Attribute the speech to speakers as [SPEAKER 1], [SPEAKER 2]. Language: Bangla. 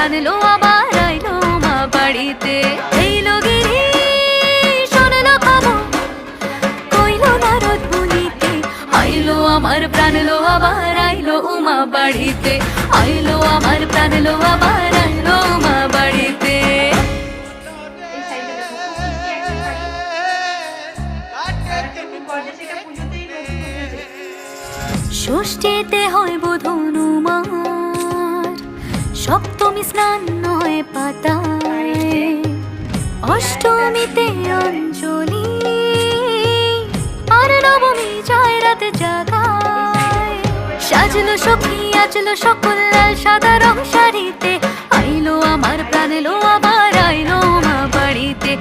[SPEAKER 1] প্রাণ এলো আবার আইলো মা বাড়িতে। এইলো গিরি শোনলো খবর, কইলো নারদ মুনিতে, আইলো আমার প্রাণ এলো আবার আইলো মা বাড়িতে, আইলো আমার প্রাণ এলো আবার আইলো মা বাড়িতে। ষষ্ঠীতে হয় বোধ হনুমার, সপ্তমী স্নান নয় পাতায়, অষ্টমীতে অঞ্জলি, আর নবমী যায় রাত জাগায়। সাজলো সখী আজলো সকল লাল সাদা রং শাড়িতে, আইলো আমার প্রাণ এলো আবার আইলো মা বাড়িতে।